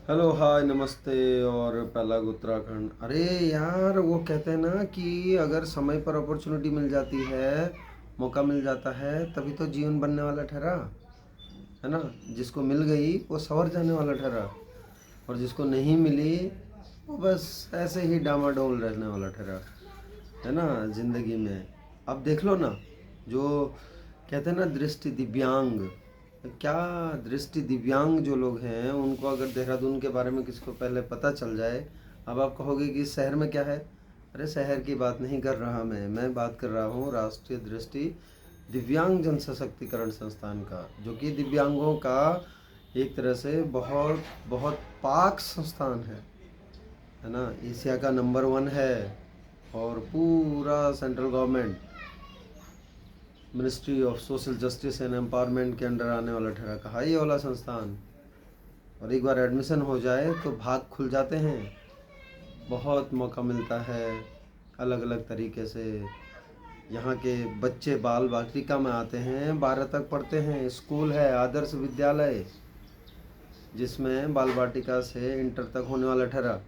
Hello hi नमस्ते। और पहला उत्तराखंड। अरे यार, वो कहते हैं ना कि अगर समय पर अपॉर्चुनिटी मिल जाती है, मौका मिल जाता है, तभी तो जीवन बनने वाला ठहरा है ना। जिसको मिल गई वो संवर जाने वाला ठहरा, और जिसको नहीं मिली वो बस ऐसे ही डामाडोल रहने वाला ठहरा, है ना जिंदगी में। अब देख लो ना, जो कहते हैं ना दृष्टि दिव्यांग, क्या दृष्टि दिव्यांग जो लोग हैं उनको अगर देहरादून के बारे में किसी को पहले पता चल जाए। अब आप कहोगे कि शहर में क्या है। अरे शहर की बात नहीं कर रहा मैं बात कर रहा हूँ राष्ट्रीय दृष्टि दिव्यांग जन सशक्तिकरण संस्थान का, जो कि दिव्यांगों का एक तरह से बहुत बहुत पाक संस्थान है ना। एशिया का नंबर 1 है, और पूरा central government ministry of social justice and empowerment के अंडर आने वाला ठहरा। कहा ये वाला संस्थान, और एक बार एडमिशन हो जाए तो भाग खुल जाते हैं। बहुत मौका मिलता है अलग अलग तरीके से। यहाँ के बच्चे बाल बालिका में आते हैं, 12 तक पढ़ते हैं। स्कूल है आदर्श विद्यालय, जिसमें बाल बालिका से इंटर तक होने वाला ठहरा।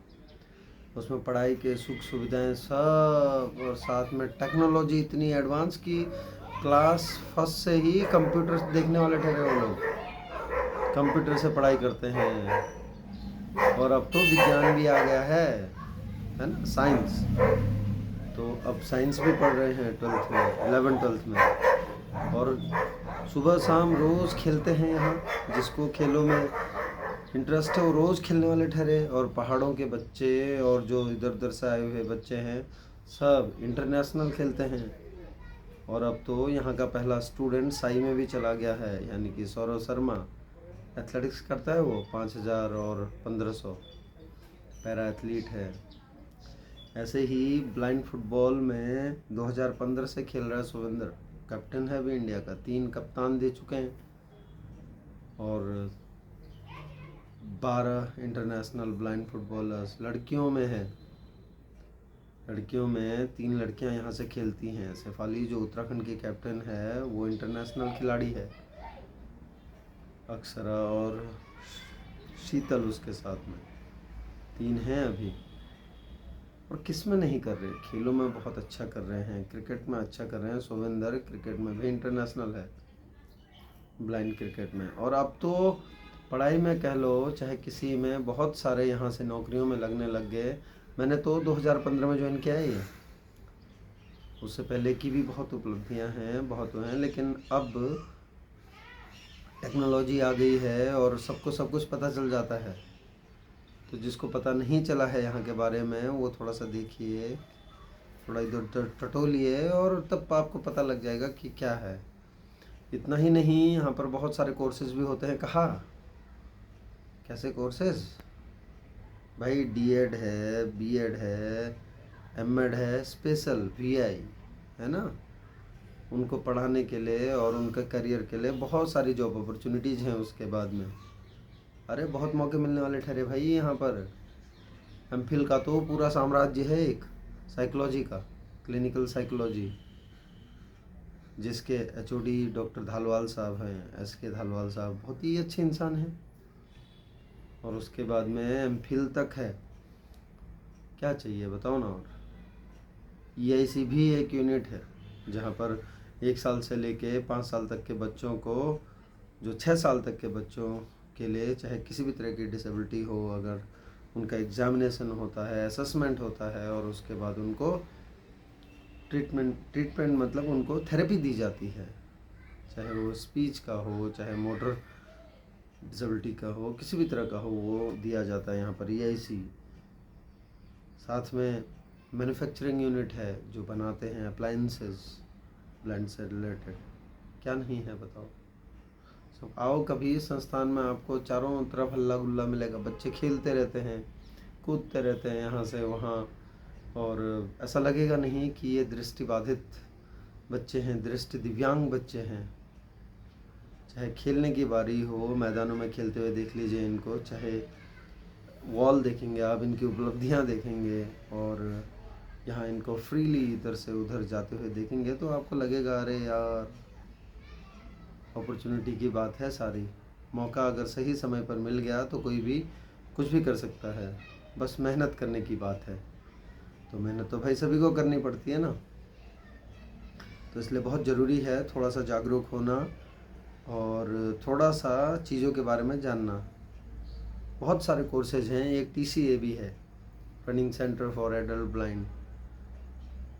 उसमें पढ़ाई के सुख सुविधाएं सब, और साथ में टेक्नोलॉजी इतनी एडवांस की क्लास फर्स्ट से ही कंप्यूटर देखने वाले ठहरे वो लोग। कंप्यूटर से पढ़ाई करते हैं, और अब तो विज्ञान भी आ गया है ना, साइंस। तो अब साइंस भी पढ़ रहे हैं 12th में, 11th 12th में। और सुबह शाम रोज़ खेलते हैं यहाँ। जिसको खेलों में इंटरेस्ट है वो रोज़ खेलने वाले ठहरे। और पहाड़ों के बच्चे और जो इधर उधर से आए हुए बच्चे हैं, सब इंटरनेशनल खेलते हैं। और अब तो यहाँ का पहला स्टूडेंट साई में भी चला गया है, यानी कि सौरव शर्मा। एथलेटिक्स करता है वो, 5000 और 1500, पैरा एथलीट है। ऐसे ही ब्लाइंड फुटबॉल में 2015 से खेल रहा है सुविंदर। कैप्टन है अभी इंडिया का, 3 कप्तान दे चुके हैं। और 12 इंटरनेशनल ब्लाइंड फुटबॉलर्स लड़कियों में है। लड़कियों में 3 लड़कियां यहाँ से खेलती हैं। शेफाली जो उत्तराखंड की कैप्टन है वो इंटरनेशनल खिलाड़ी है, अक्षरा और शीतल उसके साथ में। 3 हैं अभी। और किस में नहीं कर रहे, खेलों में बहुत अच्छा कर रहे हैं, क्रिकेट में अच्छा कर रहे हैं। सोविंदर क्रिकेट में भी इंटरनेशनल है, ब्लाइंड क्रिकेट में। और अब तो पढ़ाई में कह लो चाहे किसी में, बहुत सारे यहाँ से नौकरियों में लगने लग गए। मैंने तो 2015 में ज्वाइन किया है ये। उससे पहले की भी बहुत उपलब्धियाँ हैं, बहुत हैं, लेकिन अब टेक्नोलॉजी आ गई है और सबको सब कुछ पता चल जाता है। तो जिसको पता नहीं चला है यहाँ के बारे में, वो थोड़ा सा देखिए, थोड़ा इधर उधर टटोलिए, और तब आपको पता लग जाएगा कि क्या है। इतना ही नहीं, यहाँ पर बहुत सारे कोर्सेज भी होते हैं। कहाँ, कैसे कोर्सेज भाई, डीएड है, बीएड है, एमएड है, स्पेशल वीआई है ना। उनको पढ़ाने के लिए और उनके करियर के लिए बहुत सारी जॉब अपॉर्चुनिटीज़ हैं उसके बाद में। अरे बहुत मौके मिलने वाले ठहरे भाई यहाँ पर। एमफिल का तो पूरा साम्राज्य है एक, साइकोलॉजी का, क्लिनिकल साइकोलॉजी, जिसके एचओडी डॉक्टर धालवाल साहब हैं, एसके धालवाल साहब, बहुत ही अच्छे इंसान हैं। और उसके बाद में एमफिल तक है, क्या चाहिए बताओ ना। और ईआईसी भी एक यूनिट है, जहाँ पर 1 साल से लेके 5 साल तक के बच्चों को, जो 6 साल तक के बच्चों के लिए, चाहे किसी भी तरह की डिसेबिलिटी हो, अगर उनका एग्जामिनेशन होता है, असेसमेंट होता है, और उसके बाद उनको ट्रीटमेंट मतलब उनको थेरेपी दी जाती है। चाहे वो स्पीच का हो, चाहे मोटर डिसेबिलिटी का हो, किसी भी तरह का हो, वो दिया जाता है यहाँ पर ईआईसी। साथ में मैन्युफैक्चरिंग यूनिट है, जो बनाते हैं अप्लायंसेस ब्लाइंड से रिलेटेड। क्या नहीं है बताओ। सब आओ कभी संस्थान में, आपको चारों तरफ हल्ला गुल्ला मिलेगा। बच्चे खेलते रहते हैं, कूदते रहते हैं यहाँ से वहाँ। और ऐसा लगेगा नहीं कि ये दृष्टिबाधित बच्चे हैं, दृष्टि दिव्यांग बच्चे हैं। चाहे खेलने की बारी हो, मैदानों में खेलते हुए देख लीजिए इनको, चाहे वॉल देखेंगे आप, इनकी उपलब्धियाँ देखेंगे, और यहाँ इनको फ्रीली इधर से उधर जाते हुए देखेंगे, तो आपको लगेगा अरे यार, अपॉर्चुनिटी की बात है सारी। मौका अगर सही समय पर मिल गया तो कोई भी कुछ भी कर सकता है, बस मेहनत करने की बात है। तो मेहनत तो भाई सभी को करनी पड़ती है ना। तो इसलिए बहुत ज़रूरी है थोड़ा सा जागरूक होना और थोड़ा सा चीज़ों के बारे में जानना। बहुत सारे कोर्सेज हैं, एक TCA भी है, training centre for adult blind.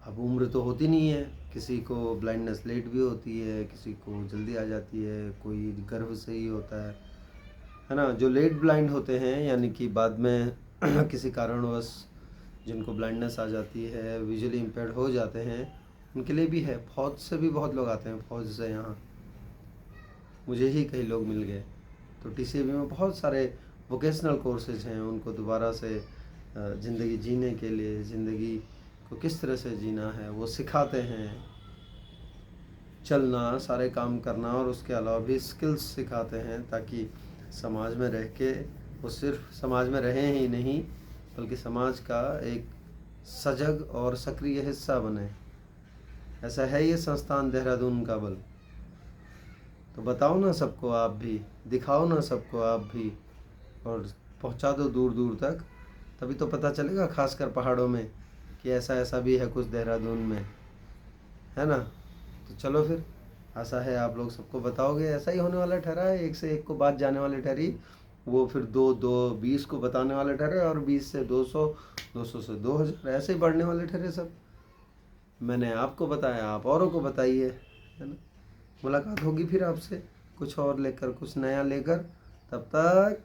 अब उम्र तो होती नहीं है, किसी को ब्लाइंडनेस लेट भी होती है, किसी को जल्दी आ जाती है, कोई गर्भ से ही होता है ना। जो लेट ब्लाइंड होते हैं यानी कि बाद में किसी कारणवश जिनको ब्लाइंडनेस आ जाती है, विजुअली इम्पेयर्ड हो जाते हैं, उनके लिए भी है। फौज से भी बहुत लोग आते हैं, फौज से यहाँ मुझे ही कई लोग मिल गए। तो TCA में बहुत सारे वोकेशनल कोर्सेज हैं, उनको दोबारा से ज़िंदगी जीने के लिए, ज़िंदगी को किस तरह से जीना है वो सिखाते हैं। चलना, सारे काम करना और उसके अलावा भी स्किल्स सिखाते हैं, ताकि समाज में रह के वो सिर्फ समाज में रहें ही नहीं बल्कि समाज का एक सजग और सक्रिय हिस्सा बने। ऐसा है ये संस्थान देहरादून का बल। तो बताओ ना सबको आप भी, दिखाओ ना सबको आप भी, और पहुंचा दो दूर दूर तक, तभी तो पता चलेगा खासकर पहाड़ों में कि ऐसा ऐसा भी है कुछ देहरादून में, है ना। तो चलो फिर, आशा है आप लोग सबको बताओगे। ऐसा ही होने वाला ठहरा है, एक से एक को बात जाने वाली ठहरी, वो फिर 20 को बताने वाले ठहरे, और 20 से 200, 200 से 2000, ऐसे ही बढ़ने वाले ठहरे सब। मैंने आपको बताया, आप औरों को बताइए, है ना। मुलाकात होगी फिर आपसे कुछ और लेकर, कुछ नया लेकर। तब तक